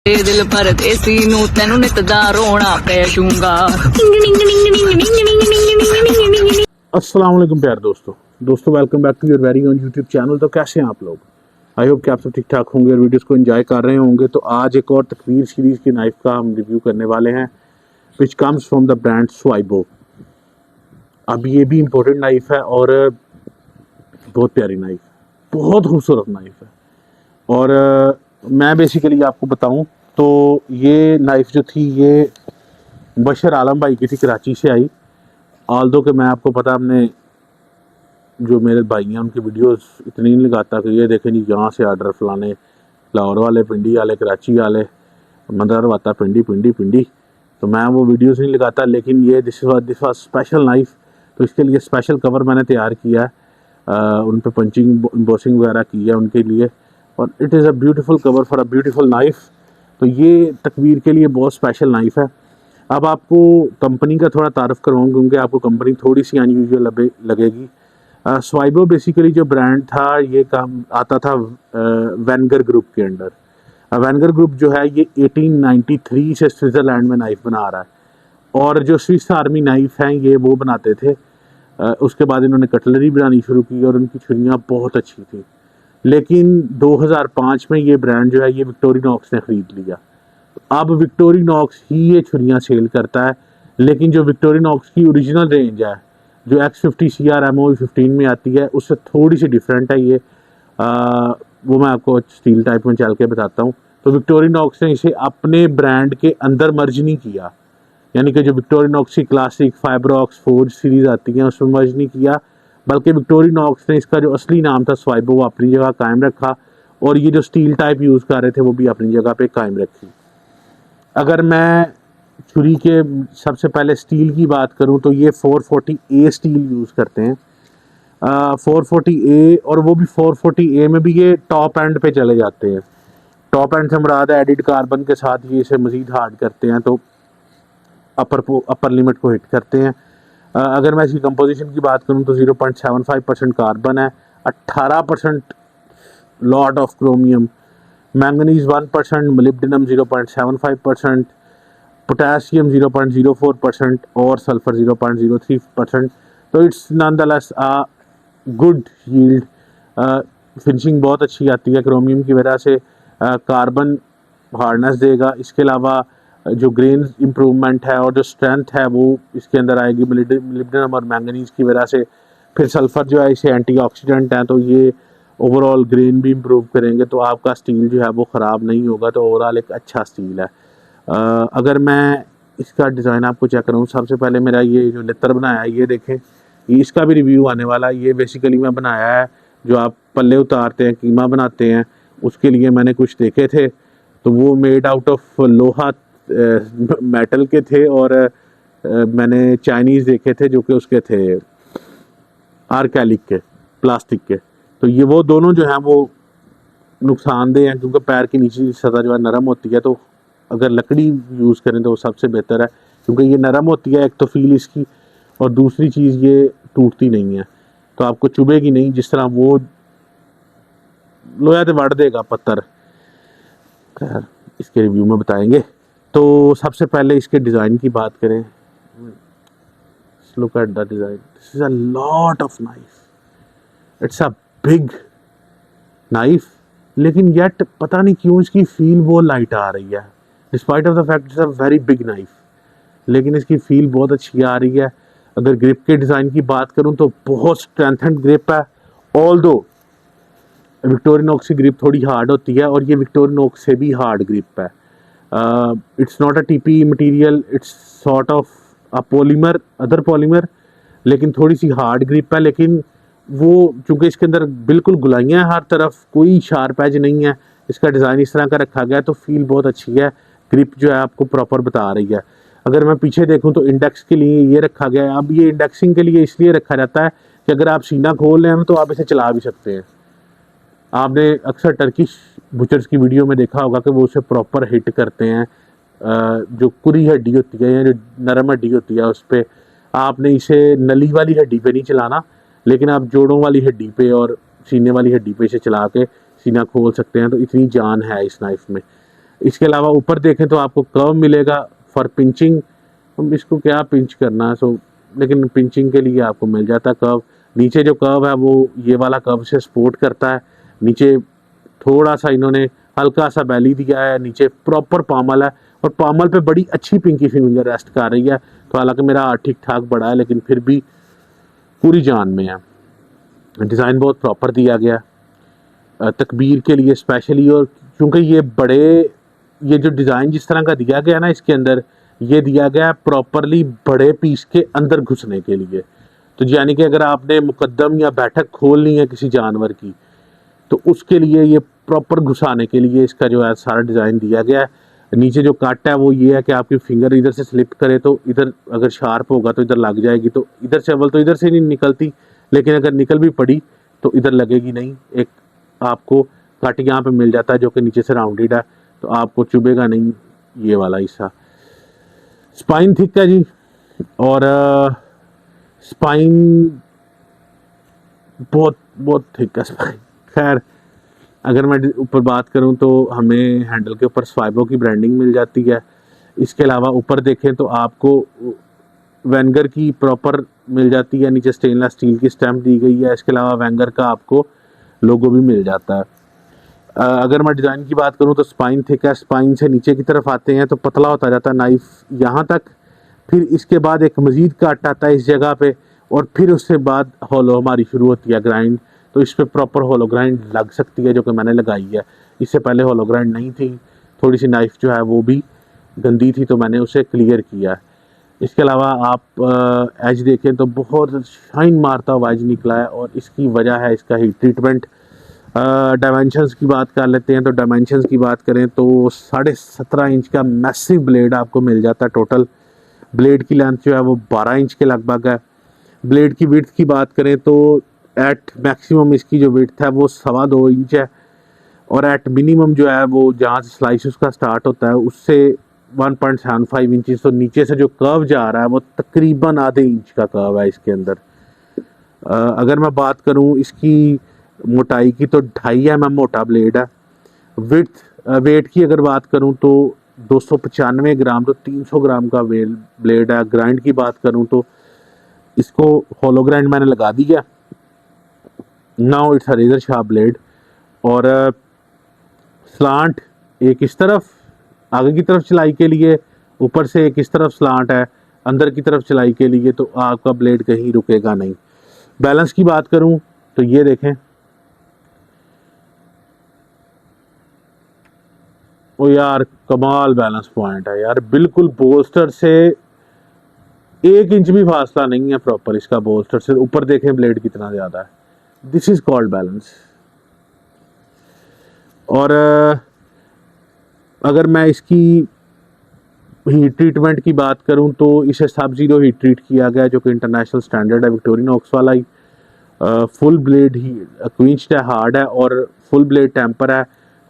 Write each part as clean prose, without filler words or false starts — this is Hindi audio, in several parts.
दिल परदेसी नू तेनू नित दा रोना पै जूंगा। अस्सलाम वालेकुम प्यारे दोस्तों welcome back to your very own YouTube channel. तो कैसे हैं आप लोग? आई होप कि आप सब ठीक ठाक होंगे और वीडियोस को एंजॉय कर रहे होंगे। तो आज एक और तकवीर सीरीज़ की नाइफ़ का हम रिव्यू करने वाले हैं which comes from the brand स्वाइबो। अब ये भी इम्पोर्टेंट नाइफ़ है और बहुत प्यारी नाइफ़, बहुत खूबसूरत नाइफ़ है। और मैं बेसिकली आपको बताऊं तो ये नाइफ़ जो थी ये बशर आलम भाई की थी, कराची से आई। ऑल्दो कि मैं आपको पता, हमने जो मेरे भाई हैं उनकी वीडियोस इतनी नहीं लगाता कि ये देखें जी यहाँ से आर्डर फलाने लाहौर वाले, पिंडी वाले, कराची वाले, मदर वाता पिंडी पिंडी पिंडी, तो मैं वो वीडियोस नहीं लगाता। लेकिन ये दिस वाज स्पेशल नाइफ़, तो इसके लिए स्पेशल कवर मैंने तैयार किया है। उन पर पंचिंग एम्बोसिंग वगैरह की है उनके लिए, और it is a beautiful cover for a beautiful knife. तो ये तकवीर के लिए बहुत स्पेशल नाइफ़ है। अब आपको कंपनी का थोड़ा तारफ़ करवाऊँ क्योंकि आपको कंपनी थोड़ी सी अनयूजुअल लगेगी। स्वाइबो बेसिकली जो ब्रांड था ये काम आता था वैनगर ग्रुप के अंडर। वैनगर ग्रुप जो है ये 1893 से स्विट्ज़रलैंड में नाइफ़ बना रहा है, और जो स्विस आर्मी नाइफ़ हैं ये वो बनाते थे। उसके बाद इन्होंने कटलरी बनानी शुरू की और उनकी छुरियाँ बहुत अच्छी थी। लेकिन 2005 में ये ब्रांड जो है ये विक्टोरिनॉक्स ने ख़रीद लिया। अब विक्टोरिनॉक्स ही ये छुरियाँ सेल करता है, लेकिन जो विक्टोरिनॉक्स की ओरिजिनल रेंज है जो X50 CR MOV 15 में आती है उससे थोड़ी सी डिफरेंट है ये। वो मैं आपको स्टील टाइप में चल के बताता हूँ। तो विक्टोरिनॉक्स ने इसे अपने ब्रांड के अंदर मर्ज नहीं किया, यानी कि जो विक्टोरिनॉक्स की क्लासिक फाइब्रॉक्स फोर्ज सीरीज़ आती हैं उसमें मर्ज नहीं किया, बल्कि विक्टोरिनॉक्स ने इसका जो असली नाम था स्वाइबो वो अपनी जगह कायम रखा, और ये जो स्टील टाइप यूज़ कर रहे थे वो भी अपनी जगह पे कायम रखी। अगर मैं छुरी के सबसे पहले स्टील की बात करूं तो ये 440A स्टील यूज़ करते हैं। 440A, और वो भी 440A में भी ये टॉप एंड पे चले जाते हैं। टॉप एंड से मुराद है एडिड कार्बन के साथ ये इसे मज़ीद हार्ड करते हैं, तो अपर लिमिट को हिट करते हैं। अगर मैं इसकी कंपोजिशन की बात करूं तो 0.75% कार्बन है, 18% lot of chromium, manganese 1%, molybdenum 0.75%, potassium 0.04% और सल्फर 0.03%। तो it's nonetheless a good yield. Finishing बहुत अच्छी आती है क्रोमियम की वजह से। कार्बन हार्डनेस देगा, इसके अलावा जो ग्रेन इम्प्रूवमेंट है और जो स्ट्रेंथ है वो इसके अंदर आएगी मोलिब्डेनम और मैंगनीज की वजह से। फिर सल्फर जो है इसे एंटीऑक्सीडेंट है, तो ये ओवरऑल ग्रेन भी इम्प्रूव करेंगे, तो आपका स्टील जो है वो ख़राब नहीं होगा। तो ओवरऑल एक अच्छा स्टील है। अगर मैं इसका डिज़ाइन आपको चेक करूँ, सबसे पहले मेरा ये जो लेतर बनाया है ये देखें, ये इसका भी रिव्यू आने वाला है। ये बेसिकली मैं बनाया है जो आप पल्ले उतारते हैं, कीमा बनाते हैं, उसके लिए मैंने कुछ देखे थे, तो वो मेड आउट ऑफ लोहा मेटल के थे, और मैंने चाइनीज़ देखे थे जो कि उसके थे आर्कैलिक के, प्लास्टिक के। तो ये वो दोनों जो हैं वो नुकसानदेह हैं क्योंकि पैर की नीचे सतह जो है नरम होती है, तो अगर लकड़ी यूज़ करें तो वो सबसे बेहतर है क्योंकि ये नरम होती है, एक तो फील इसकी, और दूसरी चीज़ ये टूटती नहीं है, तो आपको चुभेगी नहीं जिस तरह वो लोया तो वड़ देगा पत्थर। खैर इसके रिव्यू में बताएंगे। तो सबसे पहले इसके डिज़ाइन की बात करें, look at the design, this is a lot of knife, it's a big knife, लेकिन येट पता नहीं क्यों इसकी फील वो लाइट आ रही है despite of the fact it's a very big knife, लेकिन इसकी फील बहुत अच्छी आ रही है। अगर ग्रिप के डिज़ाइन की बात करूं तो बहुत स्ट्रेंथेंड ग्रिप है, ऑल्दो विक्टोरिनॉक्स की ग्रिप थोड़ी हार्ड होती है और ये विक्टोरिनॉक्स से भी हार्ड ग्रिप है। It's not a TP material, it's sort of a polymer, other polymer, लेकिन थोड़ी सी हार्ड ग्रिप है। लेकिन वो चूँकि इसके अंदर बिल्कुल गुलाइयाँ हैं, हर तरफ कोई शार्प एज नहीं है, इसका डिज़ाइन इस तरह का रखा गया है, तो फील बहुत अच्छी है। ग्रिप जो है आपको प्रॉपर बता रही है। अगर मैं पीछे देखूं तो इंडेक्स के लिए ये रखा गया है। अब ये इंडेक्सिंग के लिए इसलिए रखा जाता है कि अगर आप सीना खोल लें तो आप इसे चला भी सकते हैं। आपने अक्सर टर्किश बुचर्स की वीडियो में देखा होगा कि वो उसे प्रॉपर हिट करते हैं। जो कुरी हड्डी होती है या जो नरम हड्डी होती है उस पर आपने इसे नली वाली हड्डी पे नहीं चलाना, लेकिन आप जोड़ों वाली हड्डी पे और सीने वाली हड्डी पे इसे चला के सीना खोल सकते हैं। तो इतनी जान है इस नाइफ में। इसके अलावा ऊपर देखें तो आपको कर्व मिलेगा फॉर पिंचिंग। हम इसको क्या पिंच करना है सो, लेकिन पिंचिंग के लिए आपको मिल जाता है कर्व। नीचे जो कर्व है वो ये वाला कर्व से सपोर्ट करता है। नीचे थोड़ा सा इन्होंने हल्का सा बैली दिया है, नीचे प्रॉपर पामल है और पामल पे बड़ी अच्छी पिंकी फिंगर रेस्ट कर रही है। तो हालांकि मेरा हाथ ठीक ठाक बड़ा है लेकिन फिर भी पूरी जान में है। डिज़ाइन बहुत प्रॉपर दिया गया तकबीर के लिए स्पेशली, और क्योंकि ये जो डिज़ाइन जिस तरह का दिया गया ना इसके अंदर, ये दिया गया प्रॉपरली बड़े पीस के अंदर घुसने के लिए। तो यानी कि अगर आपने मुकद्दम या बैठक खोलनी है किसी जानवर की तो उसके लिए ये प्रॉपर घुसाने के लिए इसका जो है सारा डिज़ाइन दिया गया है। नीचे जो कट है वो ये है कि आपकी फिंगर इधर से स्लिप करे तो इधर अगर शार्प होगा तो इधर लग जाएगी, तो इधर से अव्वल तो इधर से नहीं निकलती, लेकिन अगर निकल भी पड़ी तो इधर लगेगी नहीं। एक आपको कट यहाँ पे मिल जाता है जो कि नीचे से राउंडेड है, तो आपको चुभेगा नहीं ये वाला हिस्सा। स्पाइन थिक है जी, और स्पाइन बहुत बहुत थिक है स्पाइन। खैर अगर मैं ऊपर बात करूं तो हमें हैंडल के ऊपर स्वाइबो की ब्रांडिंग मिल जाती है। इसके अलावा ऊपर देखें तो आपको वैंगर की प्रॉपर मिल जाती है, नीचे स्टेनलेस स्टील की स्टैम्प दी गई है। इसके अलावा वैंगर का आपको लोगो भी मिल जाता है। अगर मैं डिज़ाइन की बात करूं तो स्पाइन थिक है, स्पाइन से नीचे की तरफ आते हैं तो पतला होता जाता है नाइफ यहाँ तक, फिर इसके बाद एक मज़ीद कट आता है इस जगह पे, और फिर उससे बाद हॉलो हमारी शुरू होती है ग्राइंड। तो इस पर प्रॉपर हॉलो ग्राइंड लग सकती है जो कि मैंने लगाई है। इससे पहले हॉलो ग्राइंड नहीं थी, थोड़ी सी नाइफ जो है वो भी गंदी थी तो मैंने उसे क्लियर किया। इसके अलावा आप एज देखें तो बहुत शाइन मारता हुआ एज निकला है, और इसकी वजह है इसका हीट ट्रीटमेंट। डायमेंशंस की बात कर लेते हैं, तो डायमेंशंस की बात करें तो 17.5 इंच का मैसिव ब्लेड आपको मिल जाता है। टोटल ब्लेड की लेंथ जो है वो 12 इंच के लगभग है। ब्लेड की विड्थ की बात करें तो एट मैक्सिमम इसकी जो विड्थ है वो 2.25 इंच है, और एट मिनिमम जो है वो जहाँ से स्लाइस उसका स्टार्ट होता है उससे 1.75 इंच। तो नीचे से जो कर्व जा रहा है वो तकरीबन आधे इंच का कर्व है इसके अंदर। अगर मैं बात करूँ इसकी मोटाई की तो 2.5 mm मोटा ब्लेड है। विड्थ वेट की अगर बात करूँ तो 295 ग्राम तो 300 ग्राम का ब्लेड है। ग्राइंड की बात करूँ तो इसको हॉलो ग्राइंड मैंने लगा दिया। Now it's a razor sharp blade, और स्लांट एक इस तरफ आगे की तरफ चलाई के लिए, ऊपर से एक इस तरफ स्लांट है अंदर की तरफ चलाई के लिए, तो आपका ब्लेड कहीं रुकेगा नहीं। बैलेंस की बात करूं तो ये देखें, ओ यार कमाल बैलेंस पॉइंट है यार, बिल्कुल बोल्स्टर से 1 इंच भी फासला नहीं है प्रॉपर इसका बोल्स्टर से। ऊपर देखें ब्लेड कितना ज्यादा है, दिस इज कॉल्ड बैलेंस। और अगर मैं इसकी हीट ट्रीटमेंट की बात करूं तो इसे सब जीरो हीट ट्रीट किया गया जो कि इंटरनेशनल स्टैंडर्ड है, विक्टोरिनॉक्स वाला ही। फुल ब्लेड ही क्विंच्ड है, हार्ड है, और फुल ब्लेड टेम्पर है।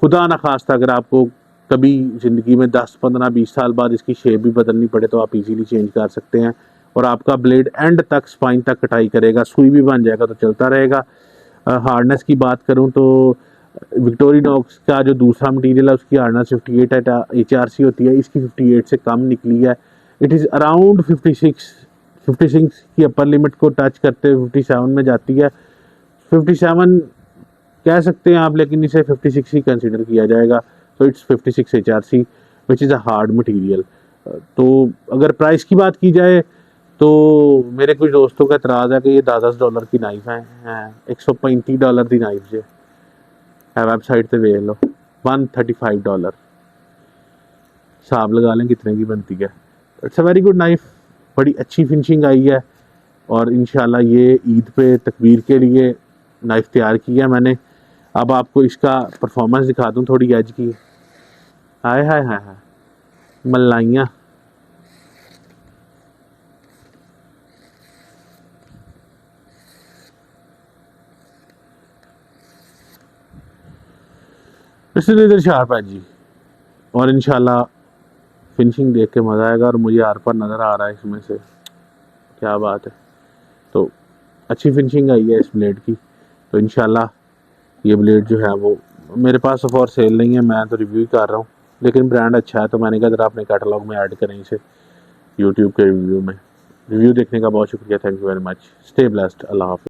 खुदा न खास्ता अगर आपको कभी ज़िंदगी में 10, 15, 20 साल बाद इसकी शेप भी बदलनी पड़े तो आप इजीली चेंज कर सकते हैं, और आपका ब्लेड एंड तक स्पाइन तक कटाई करेगा, सुई भी बन जाएगा तो चलता रहेगा। हार्डनेस की बात करूं तो विक्टोरिनॉक्स का जो दूसरा मटेरियल है उसकी हार्डनेस 58 HRC होती है, इसकी 58 से कम निकली है। इट इज़ अराउंड 56 की अपर लिमिट को टच करते हुए 57 में जाती है। 57 कह सकते हैं आप, लेकिन इसे 56 ही कंसिडर किया जाएगा। तो it's 56 HRC which is a hard material. तो अगर प्राइस की बात की जाए तो मेरे कुछ दोस्तों का एतराज़ है कि ये $10 की नाइफ है, $135 की नाइफ जो है वेबसाइट पे देख लो, $135 हिसाब लगा लें कितने की बनती है। It's a very good knife, बड़ी अच्छी फिनिशिंग आई है, और इंशाल्लाह ये ईद पे तकबीर के लिए नाइफ तैयार की है मैंने। अब आपको इसका परफॉर्मेंस दिखा दूं थोड़ी एज की। हाय हाय हाय हाय मलाइयाँ, इसलिए इधर शार्प है जी, और इंशाल्लाह फिनिशिंग देख के मज़ा आएगा। और मुझे आर पर नज़र आ रहा है इसमें से, क्या बात है। तो अच्छी फिनिशिंग आई है इस ब्लेड की, तो इंशाल्लाह ये ब्लेड जो है वो मेरे पास फॉर सेल नहीं है, मैं तो रिव्यू ही कर रहा हूँ, लेकिन ब्रांड अच्छा है, तो मैंने कहा जरा अपने कैटलॉग में ऐड करें इसे यूट्यूब के रिव्यू में। रिव्यू देखने का बहुत शुक्रिया, thank you very much, stay blessed, अल्लाह हाफिज़।